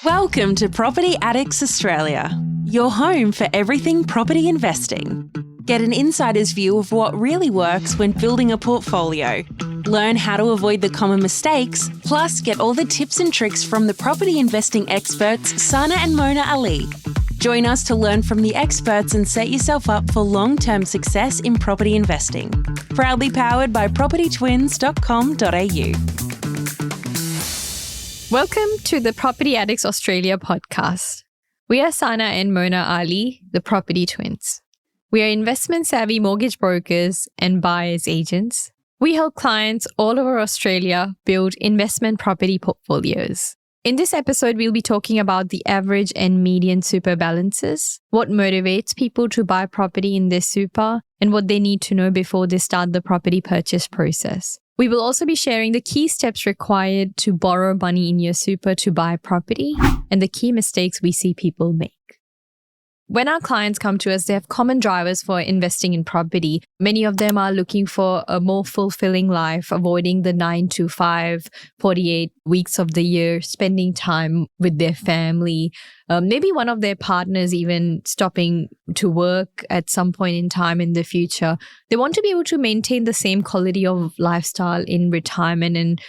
Welcome to Property Addicts Australia, your home for everything property investing. Get an insider's view of what really works when building a portfolio. Learn how to avoid the common mistakes, plus get all the tips and tricks from the property investing experts Sana and Mona Ali. Join us to learn from the experts and set yourself up for long-term success in property investing. Proudly powered by propertytwins.com.au. Welcome to the Property Addicts Australia podcast. We are Sana and Mona Ali, the Property Twins. We are investment-savvy mortgage brokers and buyer's agents. We help clients all over Australia build investment property portfolios. In this episode, we'll be talking about the average and median super balances, what motivates people to buy property in their super, and what they need to know before they start the property purchase process. We will also be sharing the key steps required to borrow money in your super to buy property and the key mistakes we see people make. When our clients come to us, they have common drivers for investing in property. Many of them are looking for a more fulfilling life, avoiding the 9 to 5, 48 weeks of the year, spending time with their family. Maybe one of their partners even stopping to work at some point in time in the future. They want to be able to maintain the same quality of lifestyle in retirement and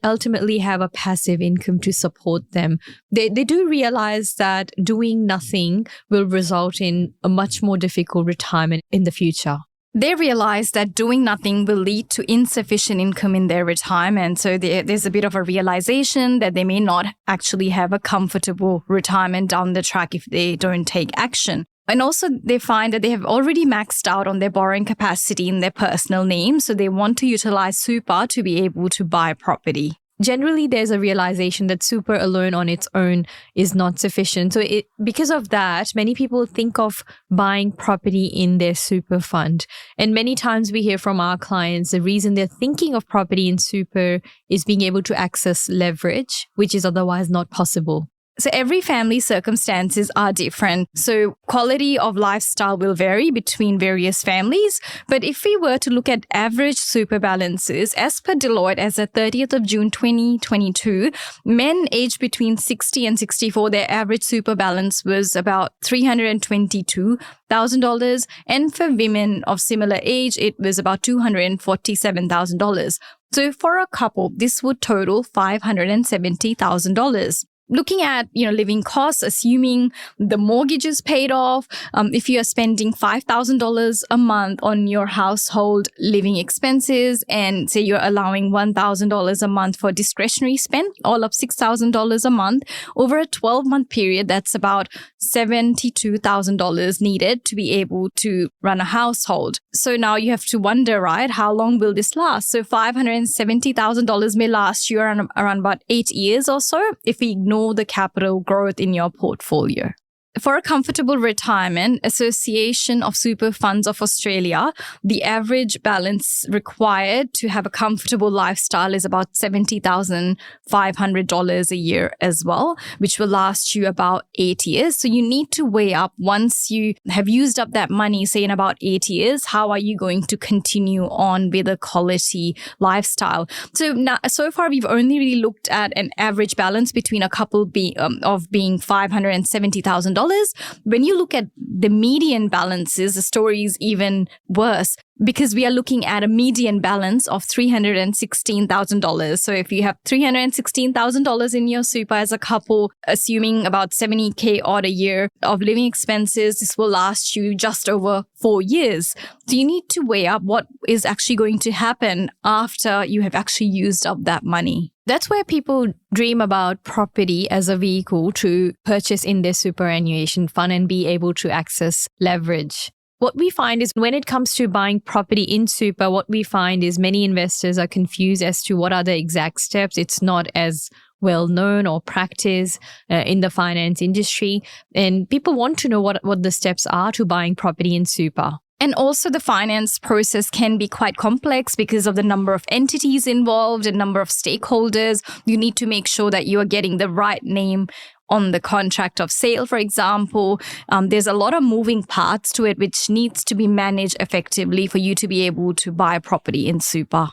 ultimately have a passive income to support them. They do realize that doing nothing will result in a much more difficult retirement in the future. They realize that doing nothing will lead to insufficient income in their retirement. So there's a bit of a realization that they may not actually have a comfortable retirement down the track if they don't take action. And also they find that they have already maxed out on their borrowing capacity in their personal name. So they want to utilize super to be able to buy property. Generally, there's a realization that super alone on its own is not sufficient. So because of that, many people think of buying property in their super fund. And many times we hear from our clients, the reason they're thinking of property in super is being able to access leverage, which is otherwise not possible. So every family's circumstances are different. So quality of lifestyle will vary between various families. But if we were to look at average super balances, as per Deloitte as of 30th of June 2022, men aged between 60 and 64, their average super balance was about $322,000. And for women of similar age, it was about $247,000. So for a couple, this would total $570,000. Looking at, living costs, assuming the mortgage is paid off, if you are spending $5,000 a month on your household living expenses and say you're allowing $1,000 a month for discretionary spend, all up $6,000 a month, over a 12-month period, that's about $72,000 needed to be able to run a household. So now you have to wonder, right, how long will this last? So $570,000 may last you around about 8 years or so if we ignore the capital growth in your portfolio. For a comfortable retirement, Association of Super Funds of Australia, the average balance required to have a comfortable lifestyle is about $70,500 a year as well, which will last you about 8 years. So you need to weigh up once you have used up that money, say in about 8 years, how are you going to continue on with a quality lifestyle? So far, we've only really looked at an average balance between a couple being $570,000. When you look at the median balances, the story is even worse because we are looking at a median balance of $316,000. So if you have $316,000 in your super as a couple, assuming about $70,000 odd a year of living expenses, this will last you just over 4 years. So you need to weigh up what is actually going to happen after you have actually used up that money. That's where people dream about property as a vehicle to purchase in their superannuation fund and be able to access leverage. What we find is when it comes to buying property in super, what we find is many investors are confused as to what are the exact steps. It's not as well known or practiced in the finance industry. And people want to know what the steps are to buying property in super. And also the finance process can be quite complex because of the number of entities involved and number of stakeholders. You need to make sure that you are getting the right name on the contract of sale, for example. There's a lot of moving parts to it, which needs to be managed effectively for you to be able to buy property in super.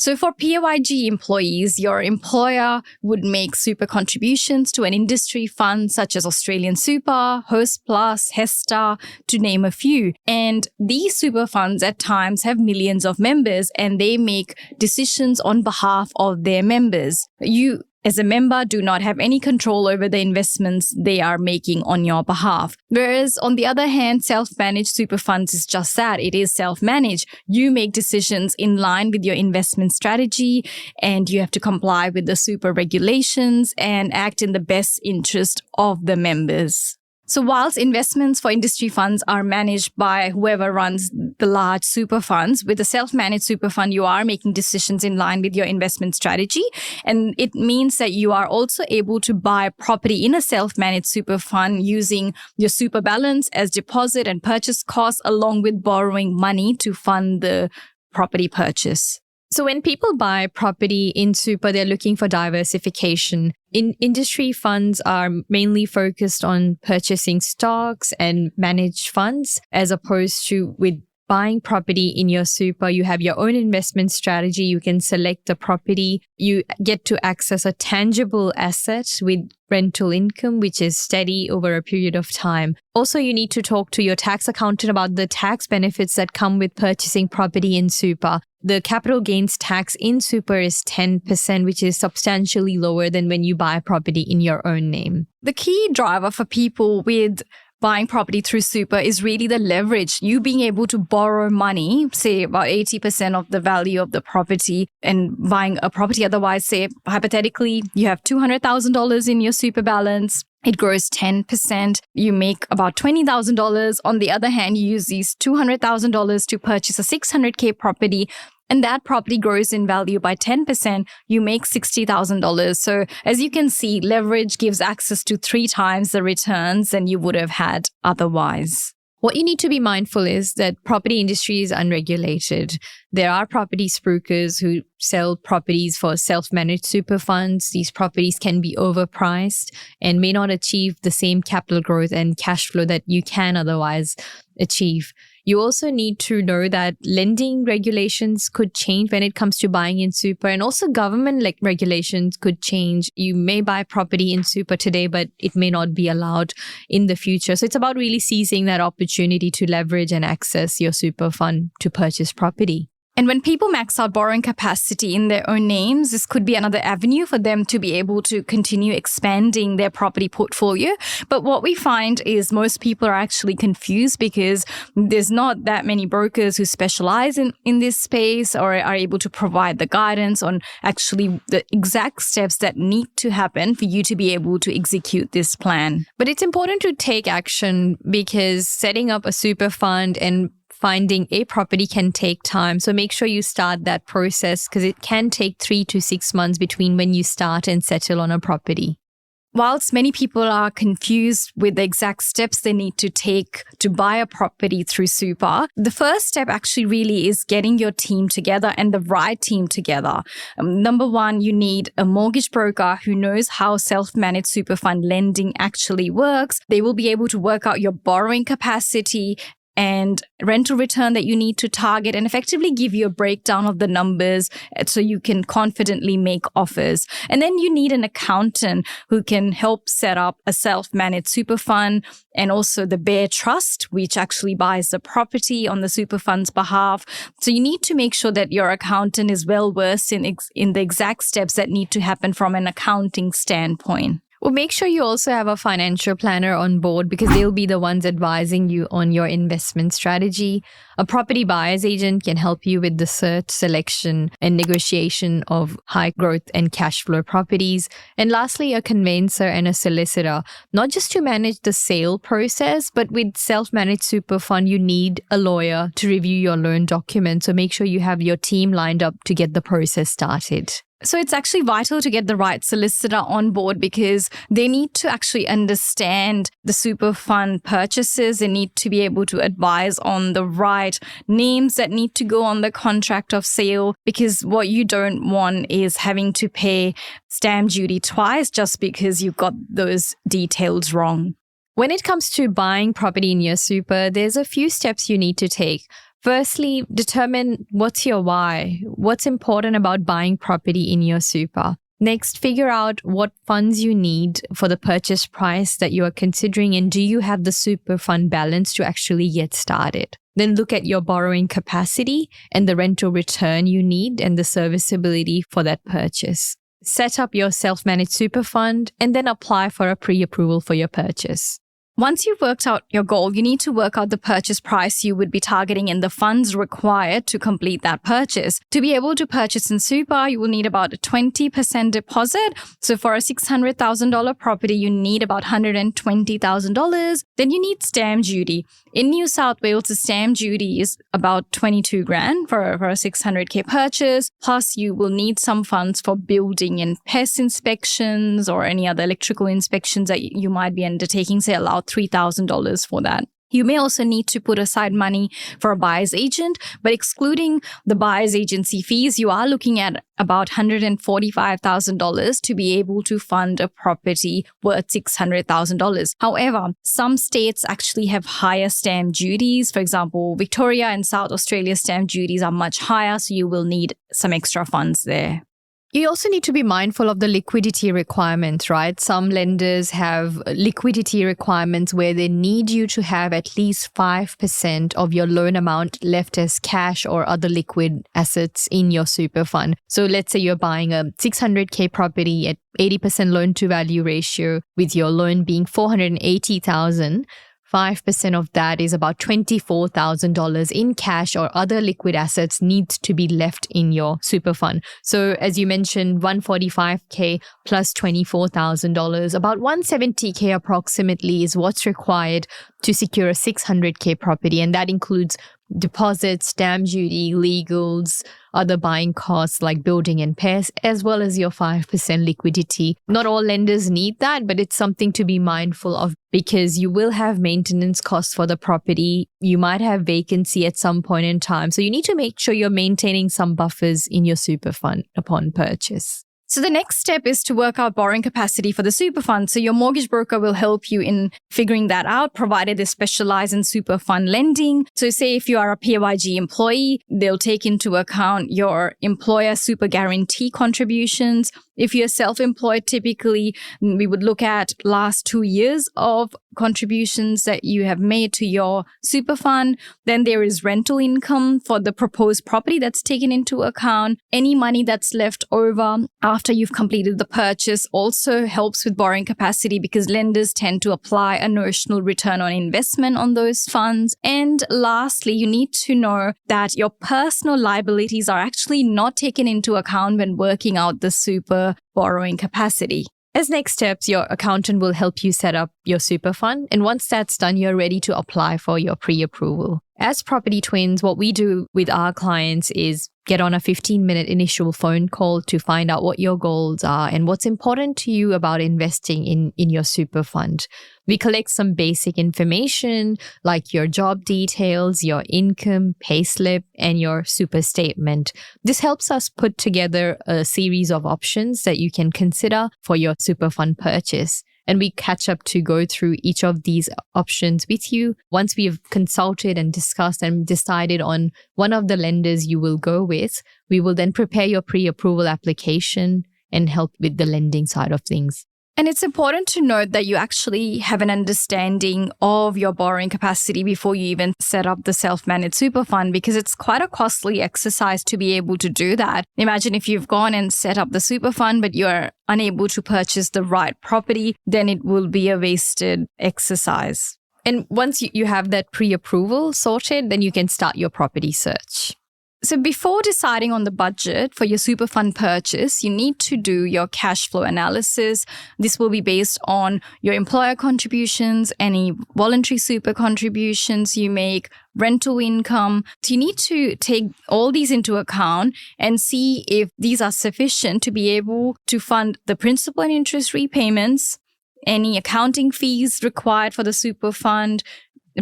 So for PAYG employees, your employer would make super contributions to an industry fund such as Australian Super, Host Plus, HESTA, to name a few. And these super funds at times have millions of members and they make decisions on behalf of their members. You, as a member, do not have any control over the investments they are making on your behalf. Whereas, on the other hand, self-managed super funds is just that. It is self-managed. You make decisions in line with your investment strategy and you have to comply with the super regulations and act in the best interest of the members. So whilst investments for industry funds are managed by whoever runs the large super funds, with a self-managed super fund, you are making decisions in line with your investment strategy. And it means that you are also able to buy property in a self-managed super fund using your super balance as deposit and purchase costs, along with borrowing money to fund the property purchase. So when people buy property in super, they're looking for diversification. Industry funds are mainly focused on purchasing stocks and managed funds, as opposed to with buying property in your super, you have your own investment strategy. You can select the property. You get to access a tangible asset with rental income, which is steady over a period of time. Also, you need to talk to your tax accountant about the tax benefits that come with purchasing property in super. The capital gains tax in super is 10%, which is substantially lower than when you buy property in your own name. The key driver for people with buying property through super is really the leverage. You being able to borrow money, say about 80% of the value of the property, and buying a property. Otherwise, say hypothetically, you have $200,000 in your super balance. It grows 10%. You make about $20,000. On the other hand, you use these $200,000 to purchase a $600K property, and that property grows in value by 10%, you make $60,000. So as you can see, leverage gives access to 3 times the returns than you would have had otherwise. What you need to be mindful is that property industry is unregulated. There are property spruikers who sell properties for self-managed super funds. These properties can be overpriced and may not achieve the same capital growth and cash flow that you can otherwise achieve. You also need to know that lending regulations could change when it comes to buying in super, and also government regulations could change. You may buy property in super today, but it may not be allowed in the future. So it's about really seizing that opportunity to leverage and access your super fund to purchase property. And when people max out borrowing capacity in their own names, this could be another avenue for them to be able to continue expanding their property portfolio. But what we find is most people are actually confused because there's not that many brokers who specialize in this space or are able to provide the guidance on actually the exact steps that need to happen for you to be able to execute this plan. But it's important to take action because setting up a super fund and finding a property can take time. So make sure you start that process because it can take 3 to 6 months between when you start and settle on a property. Whilst many people are confused with the exact steps they need to take to buy a property through super, the first step actually really is getting your team together and the right team together. Number one, you need a mortgage broker who knows how self-managed super fund lending actually works. They will be able to work out your borrowing capacity and rental return that you need to target and effectively give you a breakdown of the numbers so you can confidently make offers. And then you need an accountant who can help set up a self-managed super fund and also the bare trust, which actually buys the property on the super fund's behalf. So you need to make sure that your accountant is well versed in the exact steps that need to happen from an accounting standpoint. Well, make sure you also have a financial planner on board because they'll be the ones advising you on your investment strategy. A property buyer's agent can help you with the search, selection, and negotiation of high growth and cash flow properties. And lastly, a conveyancer and a solicitor, not just to manage the sale process, but with self-managed super fund, you need a lawyer to review your loan documents. So make sure you have your team lined up to get the process started. So it's actually vital to get the right solicitor on board because they need to actually understand the super fund purchases. They need to be able to advise on the right names that need to go on the contract of sale, because what you don't want is having to pay stamp duty twice just because you got those details wrong. When it comes to buying property in your super, there's a few steps you need to take. Firstly, determine what's your why. What's important about buying property in your super? Next, figure out what funds you need for the purchase price that you are considering, and do you have the super fund balance to actually get started? Then look at your borrowing capacity and the rental return you need and the serviceability for that purchase. Set up your self-managed super fund and then apply for a pre-approval for your purchase. Once you've worked out your goal, you need to work out the purchase price you would be targeting and the funds required to complete that purchase. To be able to purchase in super, you will need about a 20% deposit. So for a $600,000 property, you need about $120,000. Then you need stamp duty. In New South Wales, the stamp duty is about $22,000 for a $600K purchase. Plus, you will need some funds for building and pest inspections or any other electrical inspections that you might be undertaking, say allow $3,000 for that. You may also need to put aside money for a buyer's agent, but excluding the buyer's agency fees, you are looking at about $145,000 to be able to fund a property worth $600,000. However, some states actually have higher stamp duties. For example, Victoria and South Australia stamp duties are much higher, so you will need some extra funds there. You also need to be mindful of the liquidity requirements, right? Some lenders have liquidity requirements where they need you to have at least 5% of your loan amount left as cash or other liquid assets in your super fund. So let's say you're buying a $600K property at 80% loan to value ratio with your loan being $480,000. 5% of that is about $24,000 in cash or other liquid assets needs to be left in your super fund. So as you mentioned, $145K plus $24,000, about $170K approximately is what's required to secure a $600K property. And that includes deposits, stamp duty, legals, other buying costs like building and pest, as well as your 5% liquidity. Not all lenders need that, but it's something to be mindful of because you will have maintenance costs for the property. You might have vacancy at some point in time. So you need to make sure you're maintaining some buffers in your super fund upon purchase. So the next step is to work out borrowing capacity for the super fund. So your mortgage broker will help you in figuring that out, provided they specialize in super fund lending. So say if you are a PAYG employee, they'll take into account your employer super guarantee contributions. If you're self-employed, typically we would look at last 2 years of contributions that you have made to your super fund. Then there is rental income for the proposed property that's taken into account. Any money that's left over after you've completed the purchase also helps with borrowing capacity because lenders tend to apply a notional return on investment on those funds. And lastly, you need to know that your personal liabilities are actually not taken into account when working out the super borrowing capacity. As next steps, your accountant will help you set up your super fund. And once that's done, you're ready to apply for your pre-approval. As property twins, what we do with our clients is get on a 15-minute initial phone call to find out what your goals are and what's important to you about investing in your super fund. We collect some basic information like your job details, your income, payslip, and your super statement. This helps us put together a series of options that you can consider for your super fund purchase. And we catch up to go through each of these options with you. Once we have consulted and discussed and decided on one of the lenders you will go with, we will then prepare your pre-approval application and help with the lending side of things. And it's important to note that you actually have an understanding of your borrowing capacity before you even set up the self-managed super fund because it's quite a costly exercise to be able to do that. Imagine if you've gone and set up the super fund, but you're unable to purchase the right property, then it will be a wasted exercise. And once you have that pre-approval sorted, then you can start your property search. So before deciding on the budget for your super fund purchase, you need to do your cash flow analysis. This will be based on your employer contributions, any voluntary super contributions you make, rental income. So you need to take all these into account and see if these are sufficient to be able to fund the principal and interest repayments, any accounting fees required for the super fund,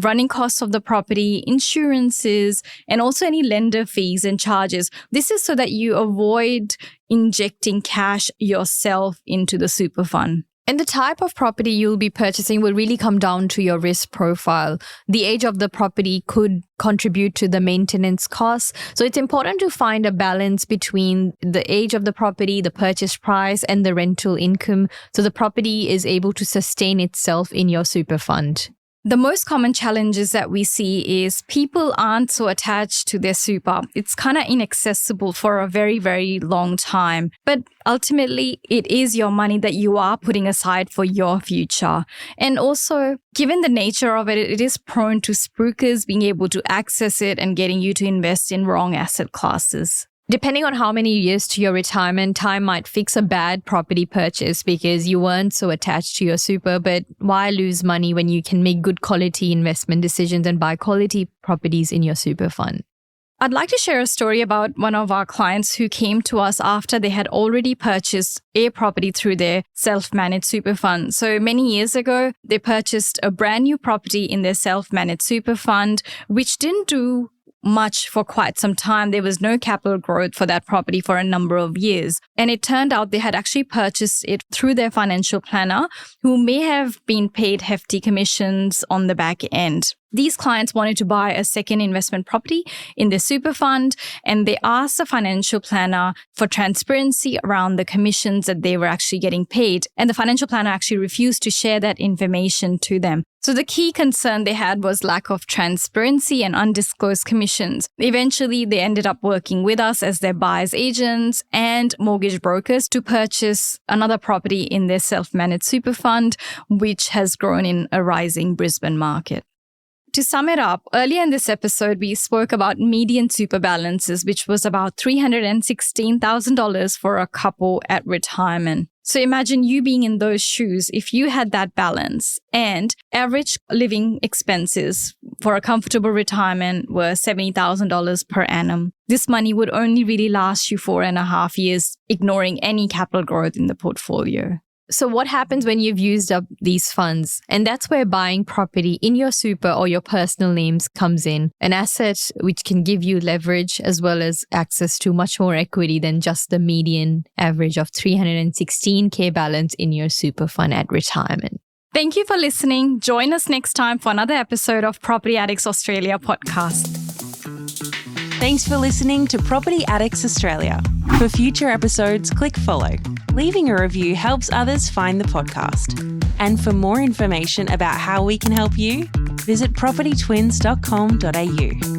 running costs of the property, insurances, and also any lender fees and charges. This is so that you avoid injecting cash yourself into the super fund. And the type of property you'll be purchasing will really come down to your risk profile. The age of the property could contribute to the maintenance costs. So it's important to find a balance between the age of the property, the purchase price, and the rental income, so the property is able to sustain itself in your super fund. The most common challenges that we see is people aren't so attached to their super. It's kind of inaccessible for a very, very long time. But ultimately, it is your money that you are putting aside for your future. And also, given the nature of it, it is prone to spookers being able to access it and getting you to invest in wrong asset classes. Depending on how many years to your retirement, time might fix a bad property purchase because you weren't so attached to your super, but why lose money when you can make good quality investment decisions and buy quality properties in your super fund? I'd like to share a story about one of our clients who came to us after they had already purchased a property through their self-managed super fund. So many years ago, they purchased a brand new property in their self-managed super fund, which didn't do much for quite some time. There was no capital growth for that property for a number of years. And it turned out they had actually purchased it through their financial planner, who may have been paid hefty commissions on the back end. These clients wanted to buy a second investment property in their super fund, and they asked the financial planner for transparency around the commissions that they were actually getting paid. And the financial planner actually refused to share that information to them. So the key concern they had was lack of transparency and undisclosed commissions. Eventually, they ended up working with us as their buyer's agents and mortgage brokers to purchase another property in their self-managed super fund, which has grown in a rising Brisbane market. To sum it up, earlier in this episode, we spoke about median super balances, which was about $316,000 for a couple at retirement. So imagine you being in those shoes if you had that balance, and average living expenses for a comfortable retirement were $70,000 per annum. This money would only really last you 4.5 years, ignoring any capital growth in the portfolio. So what happens when you've used up these funds? And that's where buying property in your super or your personal names comes in. An asset which can give you leverage as well as access to much more equity than just the median average of $316K balance in your super fund at retirement. Thank you for listening. Join us next time for another episode of Property Addicts Australia podcast. Thanks for listening to Property Addicts Australia. For future episodes, click follow. Leaving a review helps others find the podcast. And for more information about how we can help you, visit propertytwins.com.au.